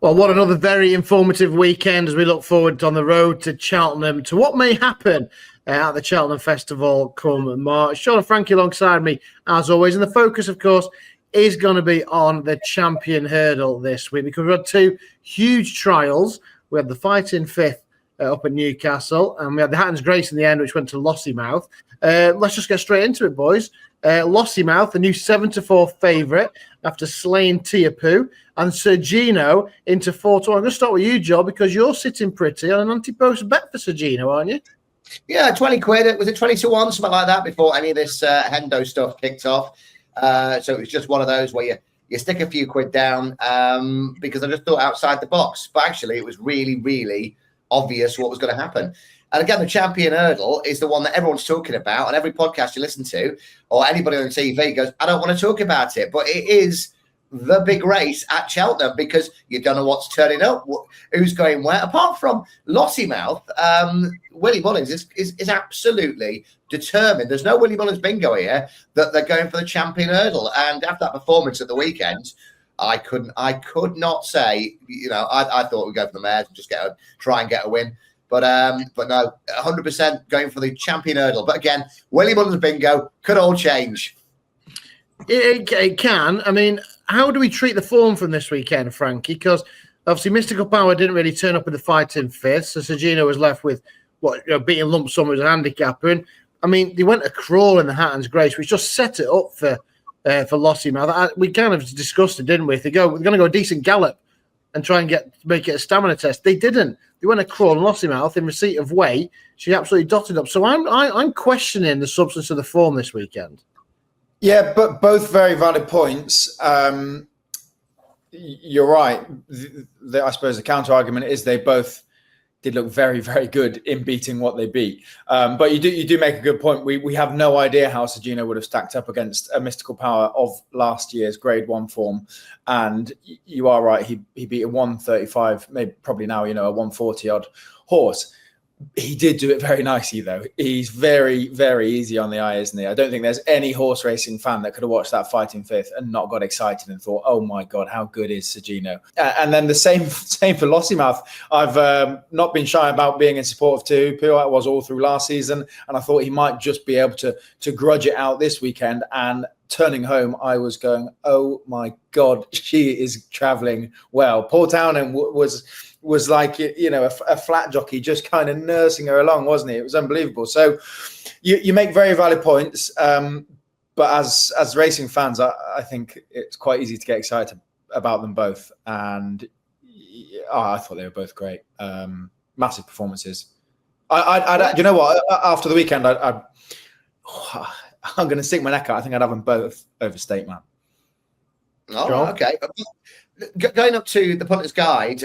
Well, what another very informative weekend as we look forward on the road to Cheltenham to what may happen at the Cheltenham Festival come March. Sean and Frankie alongside me, as always. And the focus, of course, is going to be on the Champion Hurdle this week because we've had two huge trials. We had the Fighting Fifth up at Newcastle, and we had the Hatton's Grace in the end, which went to Lossiemouth. Let's just get straight into it, boys. Lossiemouth, the new 7-4 favourite after slaying Teahupoo, and Sir Gino into 4-1. I'm going to start with you, Joe, because you're sitting pretty on an anti-post bet for Sir Gino, aren't you? Yeah, 20 quid. Was it 20 to 1, something like that, before any of this Hendo stuff kicked off? So it was just one of those where you stick a few quid down because I just thought outside the box. But actually, it was really, really obvious what was going to happen. And again, the Champion Hurdle is the one that everyone's talking about, and every podcast you listen to or anybody on TV goes, I don't want to talk about it. But it is the big race at Cheltenham because you don't know what's turning up, who's going where. Apart from Lossiemouth, Willie Mullins is absolutely determined. There's no Willie Mullins bingo here that they're going for the Champion Hurdle. And after that performance at the weekend, I could not say, I thought we'd go for the mares and just try and get a win. But no, 100% going for the Champion Hurdle. But again, Willie Mullins bingo could all change. It can. I mean, how do we treat the form from this weekend, Frankie? Because obviously Mystical Power didn't really turn up in the Fighting Fifth, so Sir Gino was left with beating lump sum as a handicapper. And I mean, they went a crawl in the Hatton's Grace, which just set it up for Lossiemouth. We kind of discussed it, didn't we? We're going to go a decent gallop and try and make it a stamina test. They didn't. They went a crawl, and Lossiemouth, in receipt of weight, she absolutely dotted up. So I'm questioning the substance of the form this weekend. Yeah, but both very valid points. You're right. I suppose the counter argument is they both did look very, very good in beating what they beat. But you do make a good point. We have no idea how Sir Gino would have stacked up against a Mystical Power of last year's Grade 1 form. And you are right. He beat a 135, maybe probably now, a 140 odd horse. He did do it very nicely, though. He's very, very easy on the eye, isn't he? I don't think there's any horse racing fan that could have watched that Fighting Fifth and not got excited and thought, oh, my God, how good is Sir Gino? And then the same for Lossiemouth. I've not been shy about being in support of Teahupoo. I was all through last season, and I thought he might just be able to grudge it out this weekend. And turning home, I was going, oh, my God, she is travelling well. Paul Townend was like, a flat jockey just kind of nursing her along, wasn't he? It was unbelievable. So you make very valid points. But as racing fans, I think it's quite easy to get excited about them both. And I thought they were both great. Massive performances. You know what? After the weekend, I'm going to stick my neck out. I think I'd have them both over State Man. Oh, okay. Going up to the punter's guide,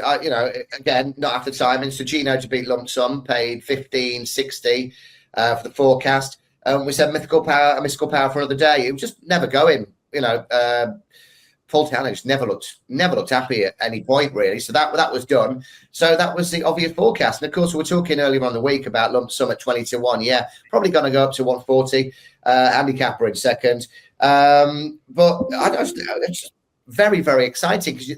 again, not after timing. Sir Gino to beat lump sum, paid 15.60 for the forecast. We said Mystical Power for another day. It was just never going. Paul Townend never looked happy at any point, really. So that was done. So that was the obvious forecast. And of course, we were talking earlier on the week about lump sum at 20 to 1. Yeah, probably going to go up to 140. Handicapper in second. But it's very, very exciting because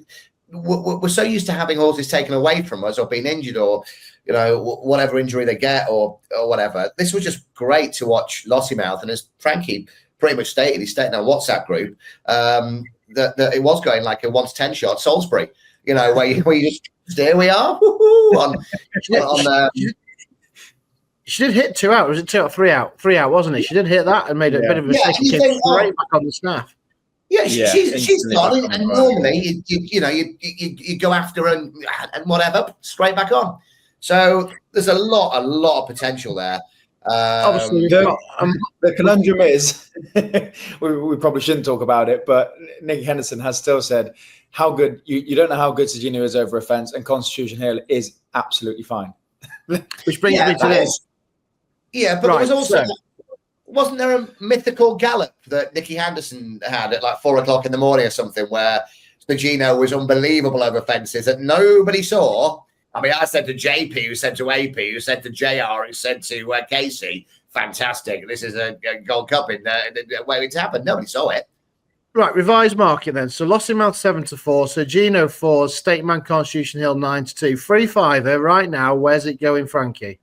we're so used to having horses taken away from us or being injured or, whatever injury they get or whatever. This was just great to watch Lossiemouth. And as Frankie pretty much stated, he stated in our WhatsApp group, that it was going like a 1 to 10 shot Salisbury, where you just, here we are. She did hit 2 out. Was it 2 out, 3 out? 3 out, wasn't it? She did hit that and made a bit of a mistake and came straight back on the staff. Yeah, she's gone, and normally you go after her and whatever, straight back on. So there's a lot of potential there. Obviously, the conundrum is we probably shouldn't talk about it, but Nicky Henderson has still said how good you don't know how good Sir Gino is over a fence, and Constitution Hill is absolutely fine. Which brings me to this. Yeah, but there was also. Wasn't there a mythical gallop that Nicky Henderson had at like 4 o'clock in the morning or something where Sir Gino was unbelievable over fences that nobody saw? I mean, I said to JP, who said to AP, who said to JR, who said to Casey, fantastic. This is a Gold Cup in where it's happened. Nobody saw it. Right, revised market then. So Lossiemouth 7-4, Sir Gino 4, State Man Constitution Hill 9-2. 3-5 right now. Where's it going, Frankie?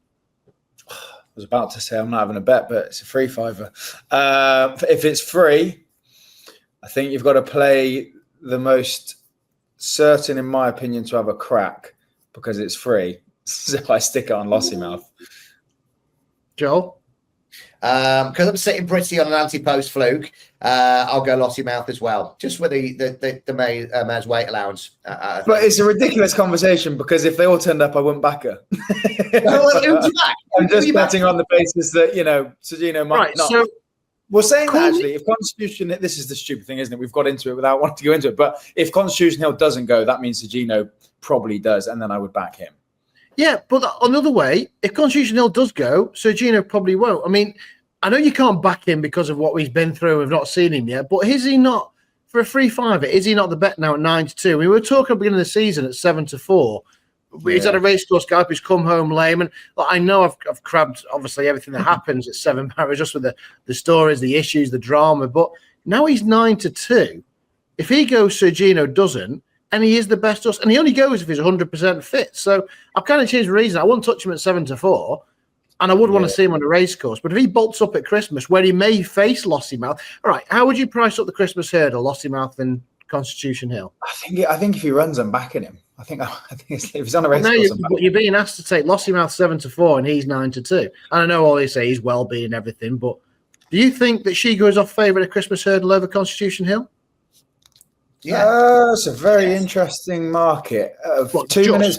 I was about to say I'm not having a bet, but it's a 3-5. If it's free, I think you've got to play the most certain, in my opinion, to have a crack because it's free. So I stick it on Lossiemouth. Joel? Because I'm sitting pretty on an anti-post fluke, I'll go Lossiemouth as well, just with the mayor's weight allowance. But it's a ridiculous conversation because if they all turned up, I wouldn't back her. I'm just betting on the basis that, Sir Gino might not. So, we're saying that actually, if Constitution, this is the stupid thing, isn't it? We've got into it without wanting to go into it. But if Constitution Hill doesn't go, that means Sir Gino probably does, and then I would back him. Yeah, but another way, if Constitution Hill does go, Sir Gino probably won't. I mean, I know you can't back him because of what he's been through. We've not seen him yet, but is he not, for a 3-5, is he not the bet now at 9-2? We were talking at the beginning of the season at 7-4. Yeah. He's had a racecourse guy who's come home lame. And I know I've crabbed, obviously, everything that happens at 7 barriers, just with the stories, the issues, the drama. But now he's 9-2. If he goes, Sir Gino doesn't, and he is the best horse, and he only goes if he's 100% fit. So I've kind of changed the reason. I wouldn't touch him at 7-4, and I would want to see him on a racecourse. But if he bolts up at Christmas, where he may face Lossiemouth, all right, how would you price up the Christmas hurdle, Lossiemouth and Constitution Hill? I think if he runs, I'm backing him. I think if he's on a racecourse, you're being asked to take Lossiemouth 7-4, and he's 9-2. And I know all they say he's well-being and everything, but do you think that she goes off favourite at Christmas hurdle over Constitution Hill? Yeah, it's a very interesting market. 2 minutes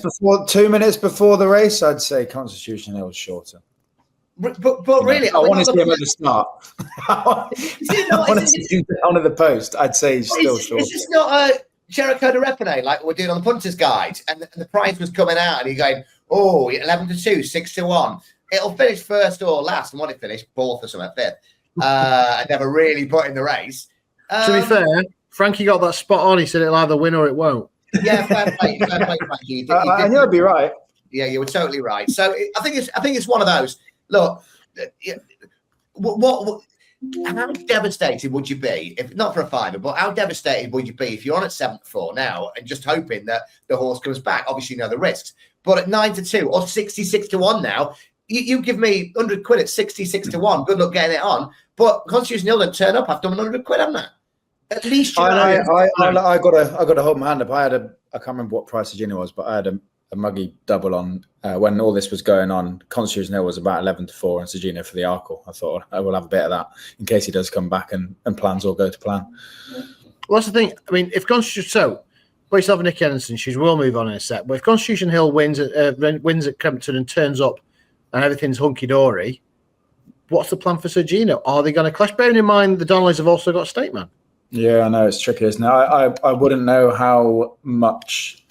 before the race, I'd say Constitution Hill is shorter. But really, I want to see him at the start. I want to see him down at the post. I'd say he's still shorter. It's just not a Jeriko Du Reponet like we're doing on the Punter's Guide, and the prize was coming out, and you're going, 11-2, 6-1. It'll finish first or last, and what it finished, fourth or something, fifth. I never really put in the race. To be fair, Frankie got that spot on. He said it'll either win or it won't. Yeah, fair play, Frankie. I knew I'd be right. Yeah, you were totally right. So I think it's one of those. Look, how devastated would you be if not for a fiver, but how devastated would you be if you're on at 7-4 now and just hoping that the horse comes back? Obviously, you know the risks, but at 9-2 or 66-1 now, you give me 100 quid at 66-1. Good luck getting it on. But Constitution Hill didn't turn up after 100 quid, haven't I? At least I got to hold my hand up. I can't remember what price the Gino was, but I had a muggy double on when all this was going on. Constitution Hill was about 11-4 and Sir Gino for the Arkle. I thought I will have a bit of that in case he does come back and plans all go to plan. Well, that's the thing. I mean, if Constitution put yourself Nick Henderson, she will move on in a sec. But if Constitution Hill wins at Kempton and turns up and everything's hunky dory, what's the plan for Sir Gino? Are they going to clash? Bearing in mind the Donnellys have also got State Man. Yeah, I know it's tricky, isn't it? I wouldn't know how much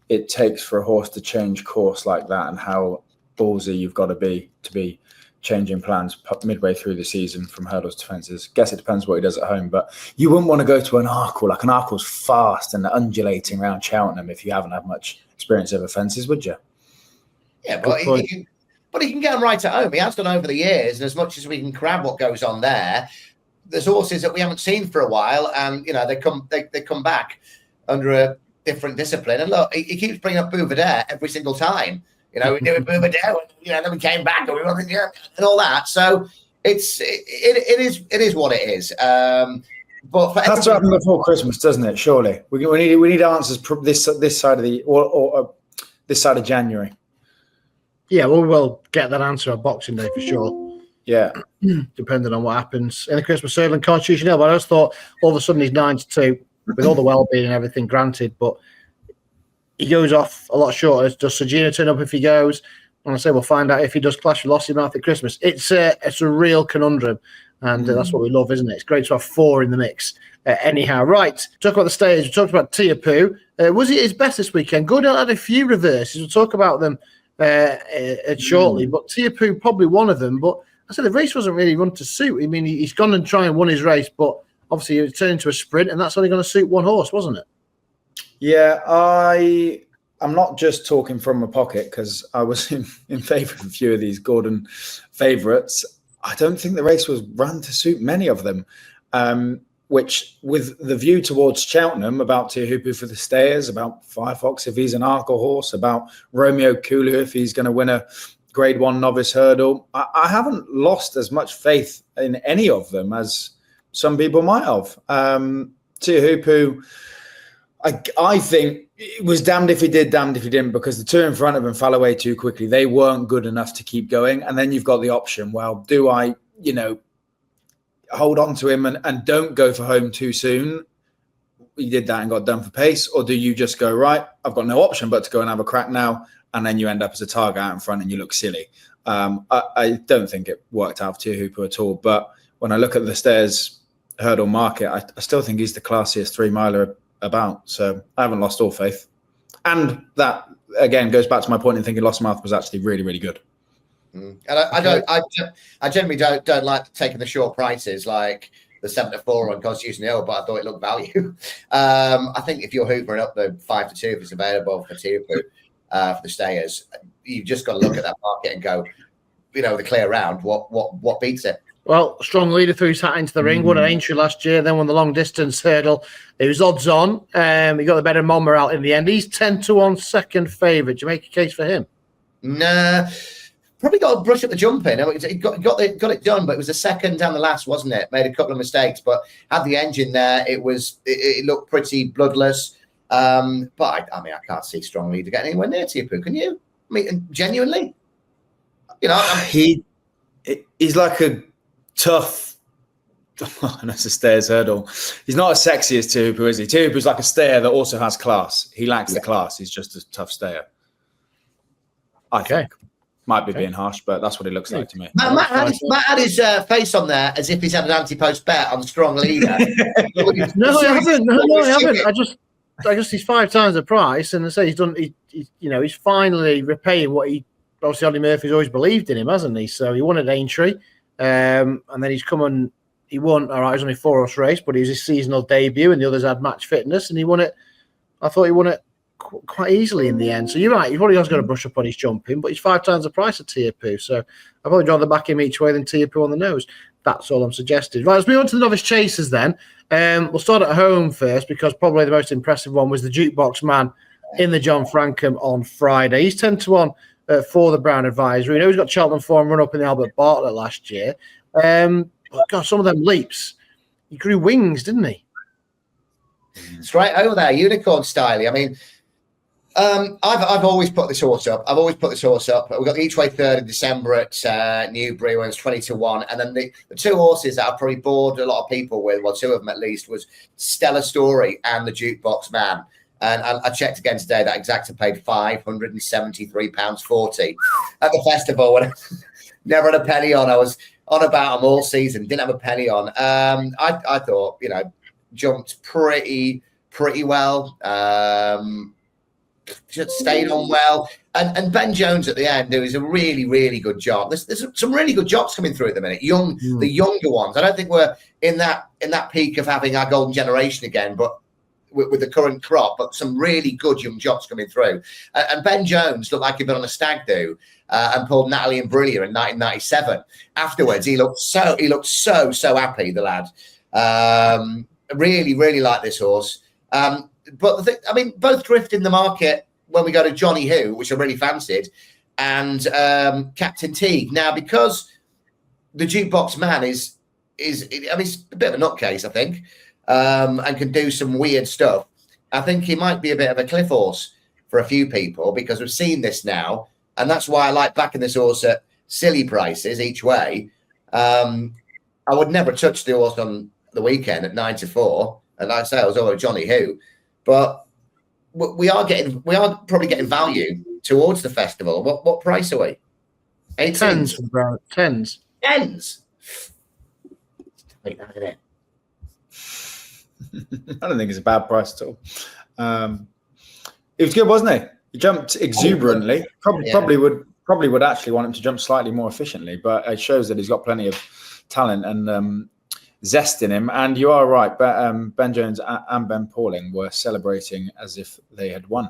it takes for a horse to change course like that, and how ballsy you've got to be changing plans midway through the season from hurdles to fences. Guess it depends what he does at home, but you wouldn't want to go to an Arkle. Like an Arkle's fast and undulating around Cheltenham if you haven't had much experience over fences, would you? Yeah, but he can get them right at home. He has done over the years, and as much as we can crab what goes on there's horses that we haven't seen for a while, and they come back under a different discipline. And look, he keeps bringing up Bouvardere every single time. We do it Bouvardere, then we came back and we wasn't and all that. So it is what it is. But for that's what happened before Christmas, doesn't it? Surely we need answers this side of the or this side of January. Yeah, well, we'll get that answer on Boxing Day for sure. Yeah, depending on what happens in the Christmas hurdle and Constitution Hill. But I just thought all of a sudden he's 9-2 with all the well-being and everything granted, but he goes off a lot shorter. Does Sir Gino turn up if he goes? And I say we'll find out if he does clash with Lossiemouth at Christmas. It's a real conundrum, and that's what we love, isn't it? It's great to have four in the mix. Anyhow, right. Talk about the stage. We talked about Teahupoo. Was it his best this weekend? Goodell had a few reverses. We'll talk about them shortly, but Teahupoo probably one of them. But I said the race wasn't really run to suit. I mean, he's gone and tried and won his race, but obviously it turned into a sprint, and that's only going to suit one horse, wasn't it? Yeah, I'm not just talking from my pocket because I was in favour of a few of these Gordon favourites. I don't think the race was run to suit many of them. which with the view towards Cheltenham, about Teahupoo for the Stayers, about Firefox if he's an Arkle horse, about Romeo Kulu if he's going to win a Grade 1 Novice Hurdle. I haven't lost as much faith in any of them as some people might have. Teahupoo, I think it was damned if he did, damned if he didn't, because the two in front of him fell away too quickly. They weren't good enough to keep going. And then you've got the option, well, do I, hold on to him and don't go for home too soon? You did that and got done for pace. Or do you just go, right, I've got no option but to go and have a crack now, and then you end up as a target out in front and you look silly. I don't think it worked out for Teahupoo at all. But when I look at the Stayers Hurdle market, I still think he's the classiest 3-miler about. So I haven't lost all faith. And that, again, goes back to my point in thinking Lossiemouth was actually really, really good. And I generally don't like taking the short prices like the 7-4 on Constitution Hill, but I thought it looked value. I think if you're hoovering up the 5-2, if it's available for Teahupoo for the Stayers, you've just got to look at that market and go, the clear round, what beats it? Well, strong leader through his hat into the ring. Won an Aintree last year, then won the long distance hurdle. It was odds on. He got the better Monmouth out in the end. He's 10-1 second favourite. Do you make a case for him? Nah. Probably got to brush up the jumping. He got it done, but it was the second and the last, wasn't it? Made a couple of mistakes, but had the engine there. It looked pretty bloodless. But I can't see strong leader getting anywhere near Teahupoo. Can you? I mean, genuinely, he's like a tough. That's a Stayers Hurdle. He's not as sexy as Teahupoo, is he? Teahupoo's like a stayer that also has class. He lacks the class. He's just a tough stayer. I think. Might be being harsh, but that's what it looks like to me. Matt had his face on there as if he's had an anti-post bet on strong leader. No, I haven't. No, I haven't. I just he's 5 times the price, and I say he's done. He's finally repaying what he obviously Ollie Murphy's always believed in him, hasn't he? So he won at Aintree, and then he's come on. He won. All right, it was only a 4-horse race, but it was his seasonal debut, and the others had match fitness, and he won it. I thought he won it quite easily in the end. So you're right, he probably has got to brush up on his jumping, but he's 5 times the price of Teahupoo. So I'd probably rather back him each way than Teahupoo on the nose. That's all I'm suggesting. Right, let's move on to the novice chasers then. We'll start at home first, because probably the most impressive one was the Jukebox Man in the John Frankham on Friday. He's 10-1 for the Brown Advisory. He's got Cheltenham form run up in the Albert Bartlett last year. God, some of them leaps. He grew wings, didn't he? Straight over there, unicorn style. I mean, I've always put this horse up. We got the each way third in December at Newbury when it's 20-1, and then the 2 horses that I probably bored a lot of people with, well, 2 of them at least, was Stellar Story and the Jukebox Man. And I checked again today that Exacta paid £573.40 at the festival. When I never had a penny on. I was on about them all season, didn't have a penny on. I thought, jumped pretty well. Just stayed on well, and Ben Jones at the end, who is a really, really good job. There's some really good jobs coming through at the minute. The younger ones. I don't think we're in that peak of having our golden generation again, but with the current crop, but some really good young jobs coming through. And Ben Jones looked like he'd been on a stag do and pulled Natalie and Brillia in 1997. Afterwards, he looked so happy, the lad. Really, really like this horse. But both drift in the market when we go to Johnny Who, which I really fancied, and Captain Teague. Now, because the Jukebox Man is he's a bit of a nutcase, I think, and can do some weird stuff. I think he might be a bit of a cliff horse for a few people, because we've seen this now, and that's why I like backing this horse at silly prices each way. I would never touch the horse on the weekend at 9-4, and like I say, I was over Johnny Who. But we are probably getting value towards the festival. What price are we? 10s. Take that in it. I don't think it's a bad price at all. It was good, wasn't it? He jumped exuberantly. Probably would actually want him to jump slightly more efficiently, but it shows that he's got plenty of talent and zest in him. And you are right, but Ben Jones and Ben Pauling were celebrating as if they had won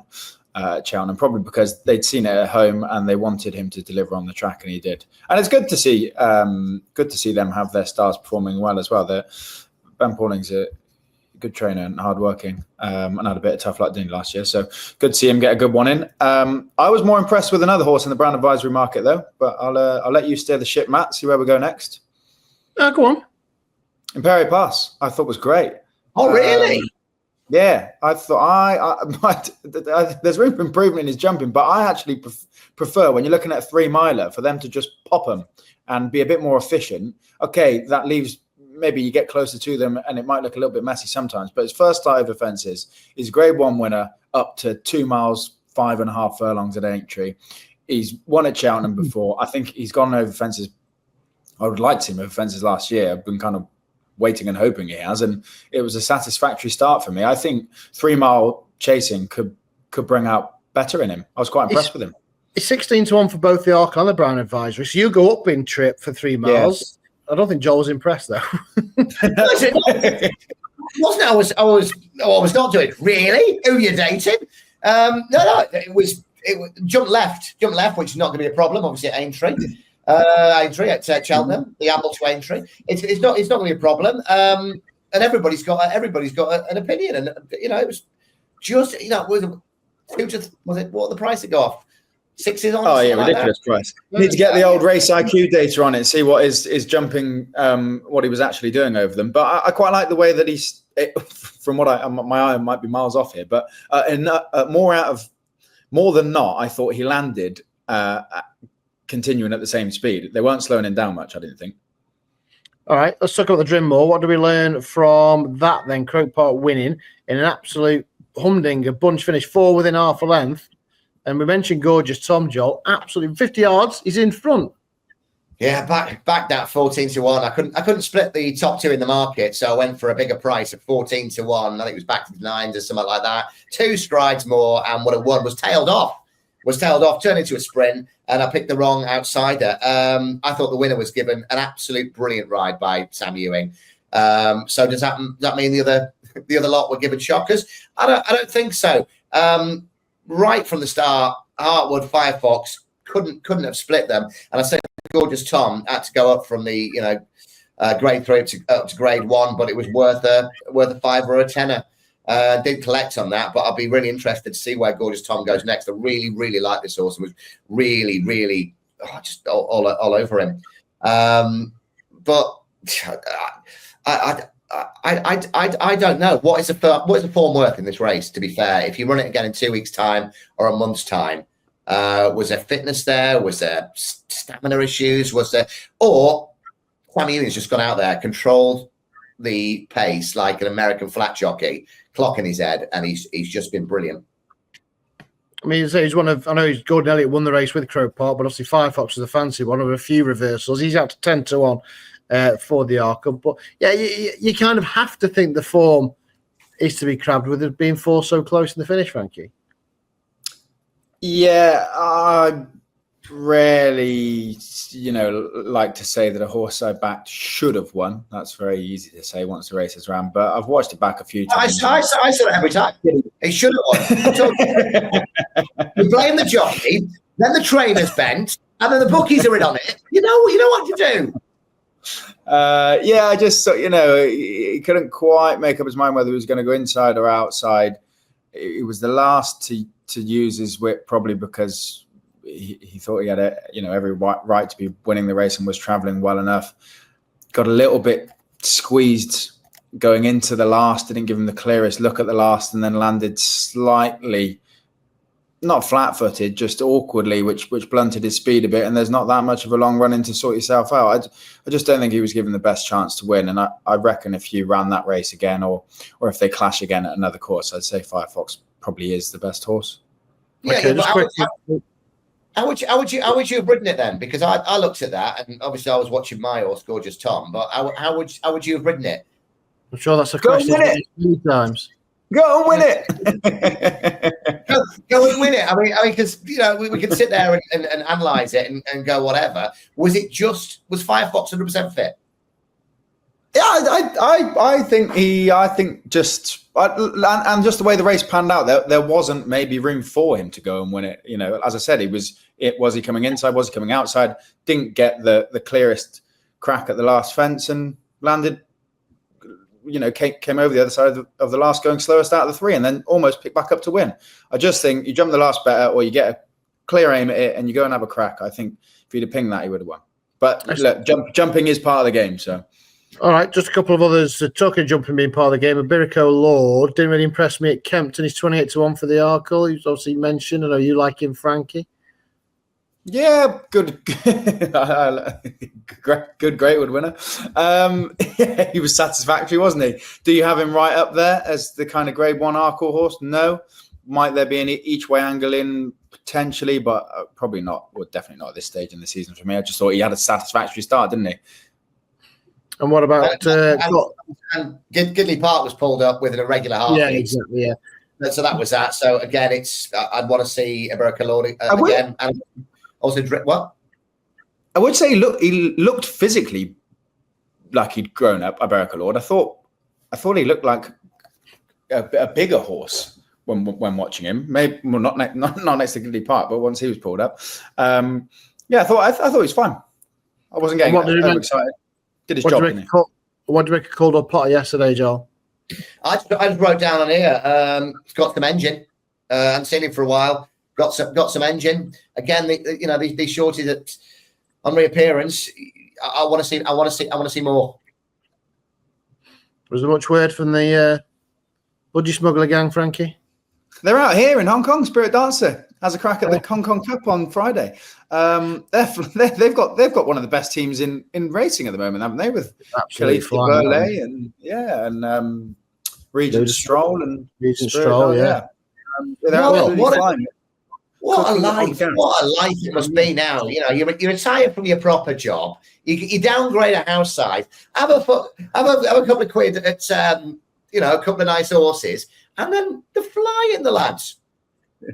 Cheltenham, probably because they'd seen it at home and they wanted him to deliver on the track, and he did. And it's good to see them have their stars performing well as well. Ben Pauling's a good trainer and hardworking, and had a bit of tough luck, didn't he, last year? So good to see him get a good one in. I was more impressed with another horse in the Brown Advisory market, though. But I'll let you steer the ship, Matt. See where we go next. Go on. Imperial Pass, I thought was great. Oh, really? Yeah, I thought there's room for improvement in his jumping, but I actually prefer, when you're looking at a 3 miler, for them to just pop them and be a bit more efficient. Okay, that leaves, maybe you get closer to them and it might look a little bit messy sometimes, but his first 5 offences, he's Grade 1 winner up to 2 miles, 5.5 furlongs at Aintree. He's won at Cheltenham before. I think he's gone over fences. I would like to see him over fences last year. I've been kind of waiting and hoping he has, and it was a satisfactory start for me. I think 3 mile chasing could bring out better in him. I was quite impressed with him. It's 16-1 for both the Arc and the Brown Advisory. So you go up in trip for 3 miles. Yes. I don't think Joel was impressed though. Wasn't I was not doing. Really? Who you dating? No. It was jump left, which is not going to be a problem. Obviously at Aintree. Aintree at Cheltenham, the amble to Aintree. It's not going to be a problem. And everybody's got an opinion, and it was just was it what the price it go off? 6 on. Oh yeah, ridiculous price. You need to get the old race IQ data on it and see what is jumping, what he was actually doing over them. But I quite like the way that from what my eye might be miles off here, but more than not, I thought he landed continuing at the same speed. They weren't slowing him down much, I didn't think. All right, let's talk about the Drinmore. What do we learn from that then? Croke Park winning in an absolute humdinger, bunch finish, 4 within half a length. And we mentioned Gorgeous Tom, Joel. Absolutely 50 yards, he's in front. Yeah, back that 14-1. I couldn't split the top 2 in the market, so I went for a bigger price of 14-1. I think it was back to the 9s or something like that. 2 strides more, and what it won was tailed off. Turned into a sprint, and I picked the wrong outsider. I thought the winner was given an absolute brilliant ride by Sam Ewing. So does that mean the other lot were given shockers? I don't think so. Right from the start, Hartwood, Firefox couldn't have split them, and I said Gorgeous Tom had to go up from the grade 3 up to grade 1, but it was worth a £5 or a tenner. Didn't collect on that, but I'll be really interested to see where Gorgeous Tom goes next. I really, really like this horse and was really, really just all over him. But I don't know. What is the form worth in this race, to be fair? If you run it again in 2 weeks' time or a month's time, was there fitness there? Was there stamina issues? Or Sammy Ewing's just gone out there, controlled the pace like an American flat jockey, clock in his head, and he's just been brilliant. I mean, he's one of, I know Gordon Elliott won the race with Croke Park, but obviously Firefox was a fancy one of a few reversals. He's out to 10-1 for the Arkham. But yeah, you kind of have to think the form is to be crabbed with it being 4 so close in the finish, Frankie. Yeah, I rarely, like to say that a horse I backed should have won. That's very easy to say once the race is around, but I've watched it back a few times. I said it every time. He should have won. You blame the jockey, then the trainer's bent, and then the bookies are in on it. You know what to do. Yeah, I just thought, he couldn't quite make up his mind whether he was going to go inside or outside. He was the last to use his whip, probably because he thought he had every right to be winning the race and was travelling well enough. Got a little bit squeezed going into the last, didn't give him the clearest look at the last, and then landed slightly, not flat-footed, just awkwardly, which blunted his speed a bit. And there's not that much of a long run in to sort yourself out. I just don't think he was given the best chance to win. And I reckon if you ran that race again, or if they clash again at another course, I'd say Firefox probably is the best horse. Yeah, how would you have ridden it then? Because I looked at that, and obviously I was watching my horse, Gorgeous Tom. But how would you have ridden it? I'm sure that's a question many times. Go and win it. Go and win it. I mean, because we can sit there and analyze it and go whatever. Was Firefox 100% fit? Yeah, I think just the way the race panned out, there wasn't maybe room for him to go and win it. As I said, was he coming inside? Was he coming outside? Didn't get the clearest crack at the last fence and landed, came over the other side of the last, going slowest out of the three, and then almost picked back up to win. I just think you jump the last better, or you get a clear aim at it and you go and have a crack. I think if he'd have pinged that, he would have won. But look, jumping is part of the game. So, all right, just a couple of others. Talking of jumping being part of the game, Jeriko Lord didn't really impress me at Kempton. He's 28-1 for the Arkle. He was obviously mentioned. I know you like him, Frankie. Yeah, good, great winner. Yeah, he was satisfactory, wasn't he? Do you have him right up there as the kind of Grade 1 Arkle horse? No. Might there be an each way angle in potentially, but probably not. Well, definitely not at this stage in the season for me. I just thought he had a satisfactory start, didn't he? And what about and Gidley Park was pulled up with an irregular half. Yeah, exactly. Yeah. So that was that. So again, I'd want to see Jeriko Lord again. And also, what? I would say, he looked physically like he'd grown up, Jeriko Lord. I thought he looked like a bigger horse when watching him. Maybe not next to Gidley Park, but once he was pulled up, I thought he was fine. I wasn't getting overexcited. Did his job. What did you make of Caldwell Potter yesterday, Joel? I just wrote down on here. It's got some engine. I haven't seen him for a while. Got some engine. Again, these shorties that on reappearance. I want to see more. Was there much word from the budgie smuggler gang, Frankie? They're out here in Hong Kong. Spirit Dancer has a crack at the Hong Kong Cup on Friday. They've got one of the best teams in racing at the moment, haven't they? With Khalifa Burley and Regent Stroll and Regent Stroll, yeah. They're absolutely flying. What a life it must be now. You retire from your proper job. You downgrade a house size. Have a couple of quid at a couple of nice horses, and then they're flying, the lads.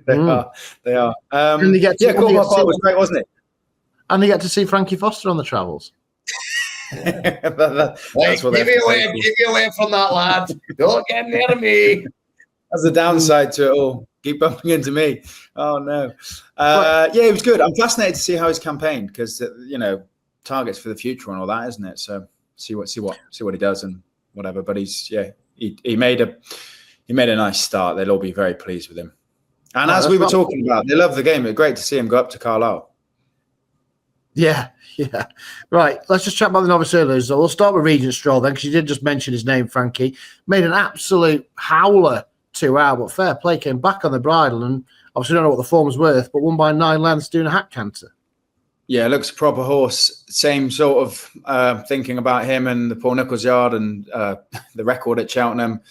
They are. And they get to, was great, wasn't it? And they get to see Frankie Foster on the travels. That's what give me away from that, lad. Don't get near me. That's the downside to it all. Keep bumping into me. Oh no. It was good. I'm fascinated to see how he's campaigned, because targets for the future and all that, isn't it? So see what he does and whatever. But he made a nice start. They'll all be very pleased with him. And as we were talking about, they love the game. It's great to see him go up to Carlisle. Yeah. Right. Let's just chat about the Novice Hurdlers. We'll start with Regent Stroll then, because you did just mention his name, Frankie. Made an absolute howler 2 hour, but fair play, came back on the bridle, and obviously don't know what the form was worth, but won by 9 lengths doing a hat canter. Yeah, looks a proper horse. Same sort of thinking about him and the Paul Nicholls yard and the record at Cheltenham.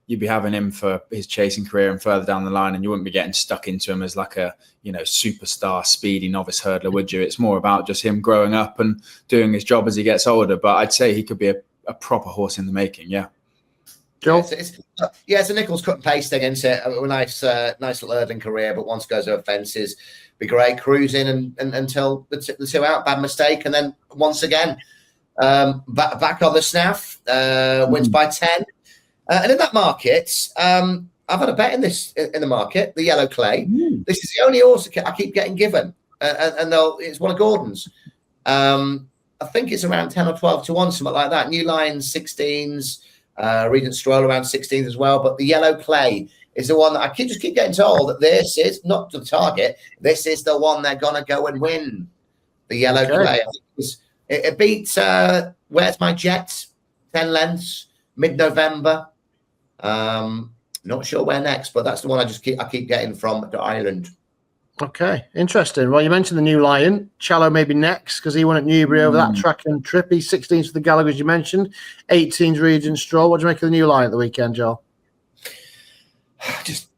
You'd be having him for his chasing career and further down the line, and you wouldn't be getting stuck into him as like a superstar speedy novice hurdler, would you? It's more about just him growing up and doing his job as he gets older. But I'd say he could be a proper horse in the making. Yeah. Joel? It's a Nicholls cut and paste thing, isn't it? A nice little hurdling career, but once goes over fences, be great cruising and until the two out, bad mistake, and then once again back on the snaff, wins by 10. And in that market, I've had a bet in the market, the Yellow Clay. This is the only horse I keep getting given, and it's one of Gordon's. I think it's around 10 or 12 to 1, something like that. New Lions 16s, Regent Stroll around 16s as well. But the Yellow Clay is the one that I keep getting told that this is not the target. This is the one they're gonna go and win. The Yellow Clay. It beats Where's My Jet? 10 lengths, mid-November. Not sure where next, but that's the one I keep getting from the island. Okay, interesting. Well, you mentioned the New Lion. Challow maybe next, because he won at Newbury over that track and trip. He's 16s for the Gallagher, as you mentioned. 18s Regent Stroll. What do you make of the New Lion at the weekend, Joel? Just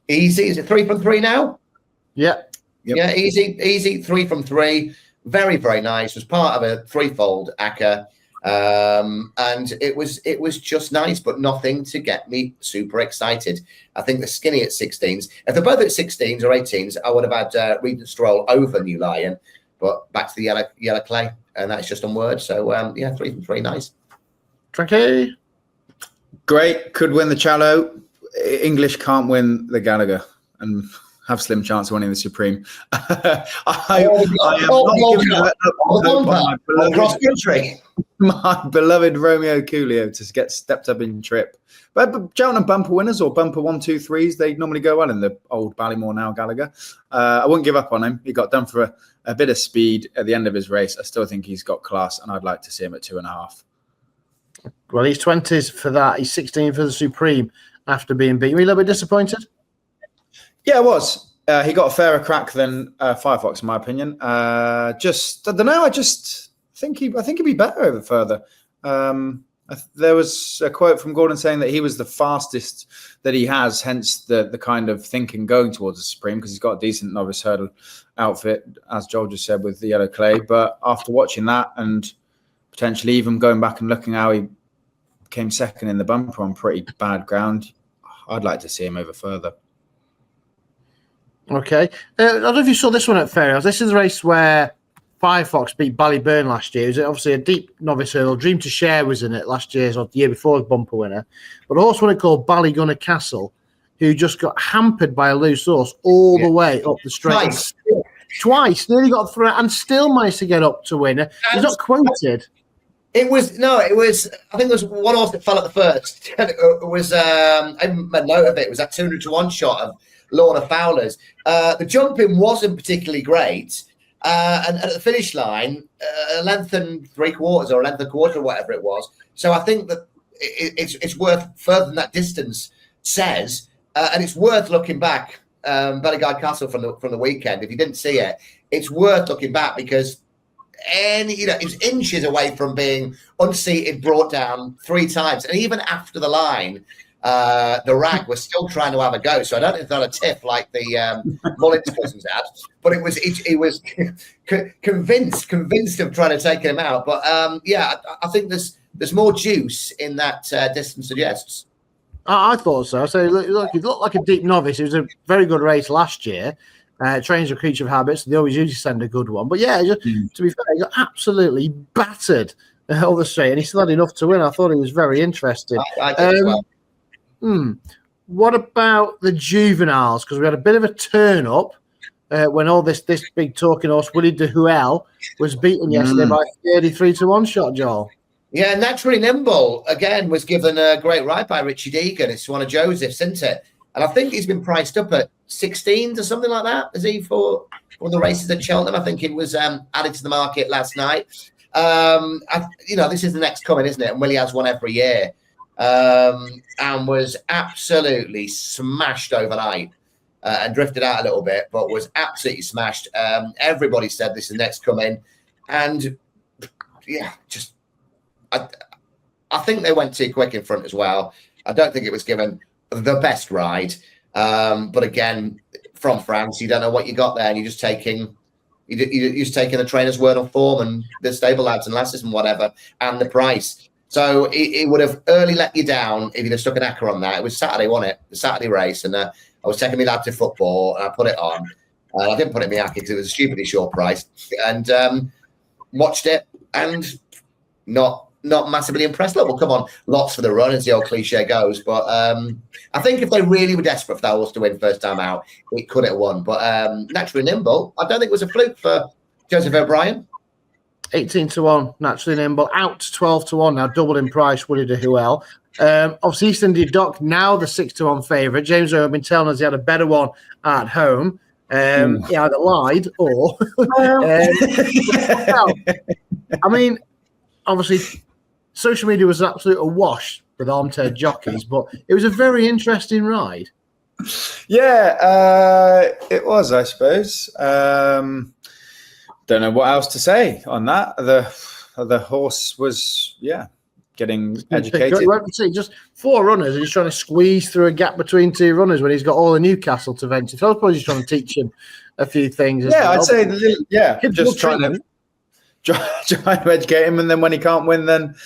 easy. Is it 3 from 3 now? Yeah. Yep. Yeah, easy. 3 from 3. Very, very nice. Was part of a threefold ACCA. And it was just nice, but nothing to get me super excited. I think they're skinny at 16s. If they're both at 16s or 18s, I would have had Regent Stroll over New Lion, but back to the Yellow Clay, and that's just on word. So 3 from 3, nice. Frankie? Great, could win the Challow. English can't win the Gallagher, and have slim chance of winning the Supreme. I am not giving up hope on my beloved Romeo Coolio to get stepped up in trip. But Cheltenham bumper winners or bumper 1, 2, 3s, they normally go well in the old Ballymore now Gallagher. I wouldn't give up on him. He got done for a bit of speed at the end of his race. I still think he's got class, and I'd like to see him at 2.5. Well, he's 20s for that. He's 16 for the Supreme after being beaten. Were you a little bit disappointed? Yeah, I was. He got a fairer crack than Firefox, in my opinion. I don't know. I think he'd be better over further. There was a quote from Gordon saying that he was the fastest that he has, hence the kind of thinking going towards the Supreme, because he's got a decent novice hurdle outfit, as Joel just said, with the yellow clay. But after watching that and potentially even going back and looking how he came second in the bumper on pretty bad ground, I'd like to see him over further. Okay. I don't know if you saw this one at Fairhouse. This is the race where Firefox beat Ballyburn last year. It was obviously a deep novice hurdle. Dream to Share was in it last year's or the year before's bumper winner. But a horse winner called Ballygunner Castle, who just got hampered by a loose horse all the way up the straight. Twice. Nearly got through and still managed to get up to win. He's not quoted. I think it was one horse that fell at the first. It was, I made note of it. It was that 200 to 1 shot of Lorna Fowler's. The jumping wasn't particularly great. And at the finish line, a length and 3/4 or a length and 1/4 or whatever it was. So I think that it's worth further than that distance says, and it's worth looking back. Ballygunner Castle from the weekend. If you didn't see it, it's worth looking back because it was inches away from being unseated, brought down 3 times, and even after the line. The rag was still trying to have a go, so I don't think it's not a tiff like the Mullins cousins had, but it was convinced of trying to take him out. But I think there's more juice in that distance suggests. I thought so. So look, he looked like a deep novice. It was a very good race last year. Trains a creature of habits. They always usually send a good one, but to be fair, he got absolutely battered all the straight, and he still had enough to win. I thought he was very interesting. I did as well. What about the juveniles? Because we had a bit of a turn up when all this big talking horse Willie de Huel was beaten yesterday by 33 to 1 shot, Joel. Yeah, Naturally Nimble again was given a great ride by Richie Deegan. It's one of Joseph's, isn't it? And I think he's been priced up at 16 or something like that. Is he for the races at Cheltenham? I think it was added to the market last night. This is the next coming, isn't it? And Willie has one every year. And was absolutely smashed overnight and drifted out a little bit, but was absolutely smashed. Everybody said this is the next coming. And I think they went too quick in front as well. I don't think it was given the best ride. But again, from France, you don't know what you got there, and you're just taking the trainer's word on form and the stable lads and lasses and whatever, and the price. So it would have early let you down if you'd have stuck an acca on that. It was Saturday, wasn't it? The Saturday race, and I was taking my lad to football, and I put it on. I didn't put it in my acca because it was a stupidly short price, and watched it, and not massively impressed. Look, well, come on, lots for the run, as the old cliche goes. But I think if they really were desperate for that horse to win first time out, it could have won. But Naturally Nimble, I don't think it was a fluke for Joseph O'Brien. 18 to 1, Naturally Nimble, out to 12 to 1 now, double in price, Willie de Huel. Obviously, East India Dock, now the 6 to 1 favourite. James Owen has been telling us he had a better one at home. He either lied or. I mean, obviously, social media was absolute awash with armchair jockeys, but it was a very interesting ride. Yeah, it was, I suppose. Don't know what else to say on that. The horse was, getting educated. Just 4 runners, and he's trying to squeeze through a gap between 2 runners when he's got all the Newcastle to venture. So I suppose he's trying to teach him a few things. I'd say, just trying to educate him, and then when he can't win, then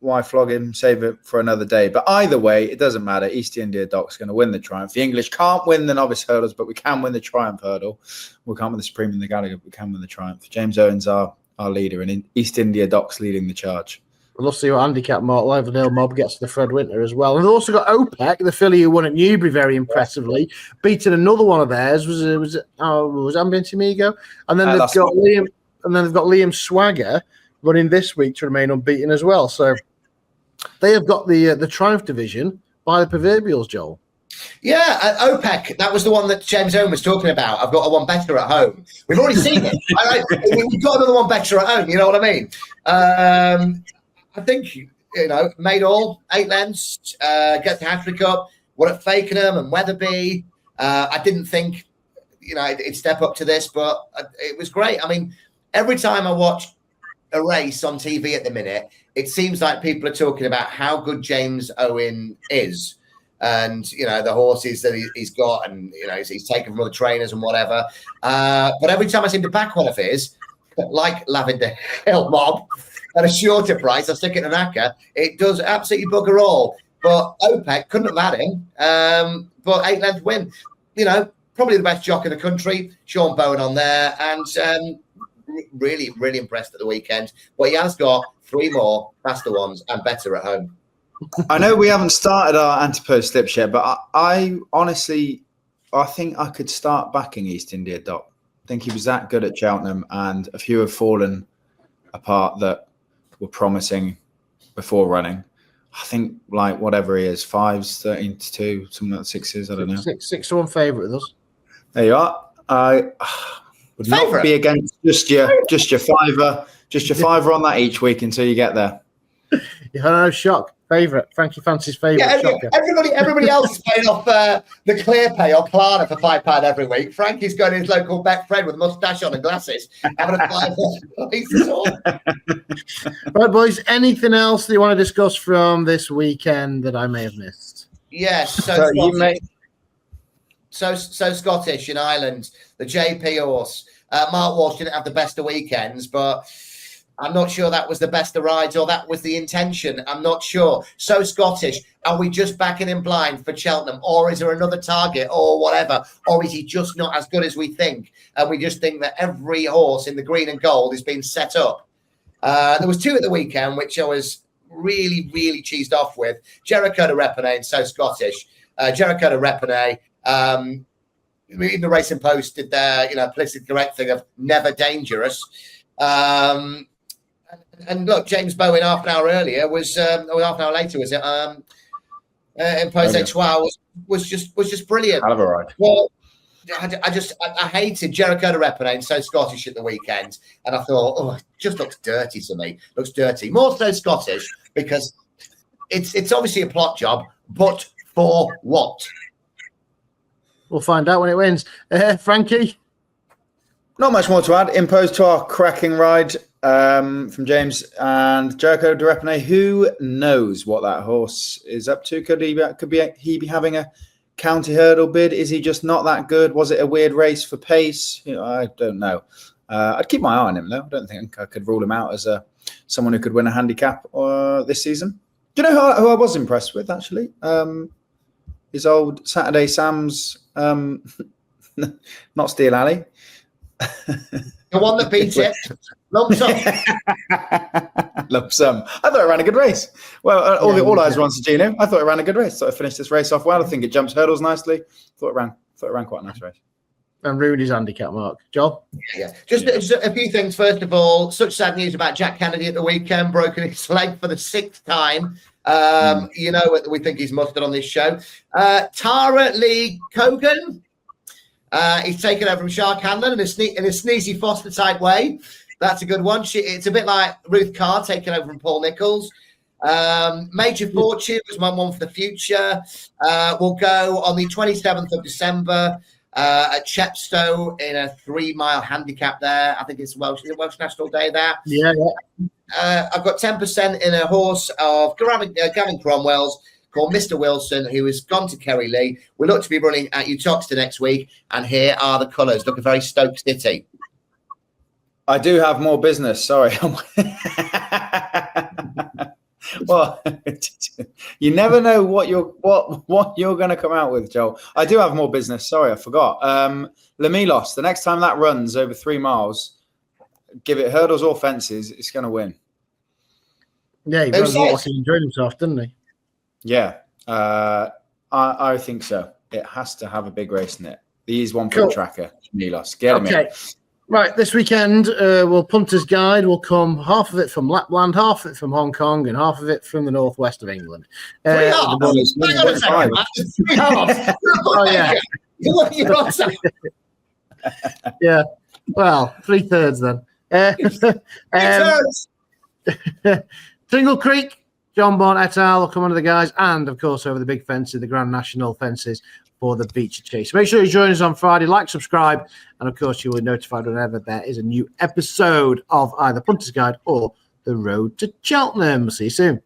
why flog him, save it for another day. But either way, it doesn't matter. East India Doc's going to win the Triumph. The English can't win the Novice Hurdles, but we can win the Triumph Hurdle. We can't win the Supreme and the Gallagher, but we can win the Triumph. James Owen's our leader, and East India Doc's leading the charge. We'll see what handicap Mark Lavenhill Mob gets to the Fred Winter as well. And they've also got OPEC, the filly who won at Newbury very impressively, beating another one of theirs. Was Ambientimigo? And then they've got Liam. And then they've got Liam Swagger running this week to remain unbeaten as well. So they have got the Triumph division by the proverbials, Joel. Yeah, OPEC. That was the one that James Owen was talking about. I've got a one better at home. We've already seen it. We've got another one better at home. You know what I mean? I think, made all 8 lengths, get the Hattery Cup, won at Fakenham and Wetherby. I didn't think, it'd step up to this, but it was great. I mean, every time I watch a race on TV at the minute, it seems like people are talking about how good James Owen is. And, the horses that he's got and, he's taken from other trainers and whatever. But every time I seem to back one of his, like Lavender Hill Mob, at a shorter price, I stick it in an acca, it does absolutely bugger all. But OPEC couldn't have had him. But 8-length win, probably the best jock in the country. Sean Bowen on there. And really, really impressed at the weekend. But he has got 3 more faster ones and better at home. I know we haven't started our anti-post slips yet, but I honestly think I could start backing East India Doc. I think he was that good at Cheltenham, and a few have fallen apart that were promising before running. I think whatever he is, 5s, 13-2, something like 6s. I don't know. 6-1 favourite with us. There you are. I would not be against just your fiver on that each week until you get there. No shock. Favourite. Frankie fancies favourite. Yeah, everybody else is paying off the Clear Pay or Klarna for £5 every week. Frankie's going to his local Betfred with a moustache on and glasses, having a £5 Right, boys. Anything else that you want to discuss from this weekend that I may have missed? Yes. So Scottish in Ireland, the JP horse. Mark Walsh didn't have the best of weekends, but I'm not sure that was the best of rides or that was the intention. I'm not sure. So Scottish, are we just backing him blind for Cheltenham, or is there another target or whatever? Or is he just not as good as we think? And we just think that every horse in the green and gold is being set up. There was 2 at the weekend, which I was really, really cheesed off with. Jeriko Du Reponet and So Scottish. Jeriko Du Reponet, even the Racing Post did their, politically correct thing of never dangerous. And look, James Bowen half an hour earlier was, or half an hour later was it? Impose Etoile was just brilliant. Hell of a ride. Well, I hated Jeriko Du Reponet and So Scottish at the weekend, and I thought, it just looks dirty to me. Looks dirty. More So Scottish because it's obviously a plot job, but for what? We'll find out when it wins. Frankie? Not much more to add. Impose to our cracking ride from James and Jeriko Du Reponet. Who knows what that horse is up to? Could he be having a county hurdle bid? Is he just not that good? Was it a weird race for pace? I don't know. I'd keep my eye on him though. I don't think I could rule him out as someone who could win a handicap this season. Do you know who I was impressed with actually? His old Saturday Sam's, not Steel Alley. The one that beats it. Lump sum. Lump sum. I thought it ran a good race. Well, all eyes were on Sir Gino. I thought it ran a good race. Thought I finished this race off well. I think it jumps hurdles nicely. Thought it ran quite a nice race. And ruined his handicap, Mark. Joel? Yeah. Just a few things. First of all, such sad news about Jack Kennedy at the weekend, broken his leg for the 6th time. We think he's mustard on this show. Tara Lee Cogan. He's taken over from Shark Hanlon in a Sneezy Foster type way. That's a good one. It's a bit like Ruth Carr taking over from Paul Nicholls. Major Fortune was my one for the future. We'll go on the 27th of December at Chepstow in a 3-mile handicap there. I think it's Welsh National Day there. Yeah. I've got 10% in a horse of Gavin Cromwell's called Mr. Wilson, who has gone to Kerry Lee. We look to be running at Uttoxeter next week, and here are the colours. Looking very Stoke City. I do have more business. Sorry. Well, you never know what you're going to come out with, Joel. I do have more business. Sorry, I forgot. Milos, the next time that runs over 3 miles, give it hurdles or fences, it's going to win. Yeah, he looked like he enjoyed himself, didn't he? Yeah, I think so. It has to have a big race in it. He is one for the tracker, Milos. Get him in. Right, this weekend, Punter's Guide will come, half of it from Lapland, half of it from Hong Kong, and half of it from the northwest of England. Hang on a second, Matt. Oh, yeah. Yeah, well, 3/3 then. Tingle Creek, John Bond et al. Will come under the guys, and of course over the big fences, the Grand National fences for the Beach Chase. Make sure you join us on Friday, like, subscribe, and of course you will be notified whenever there is a new episode of either Punter's Guide or The Road to Cheltenham. See you soon.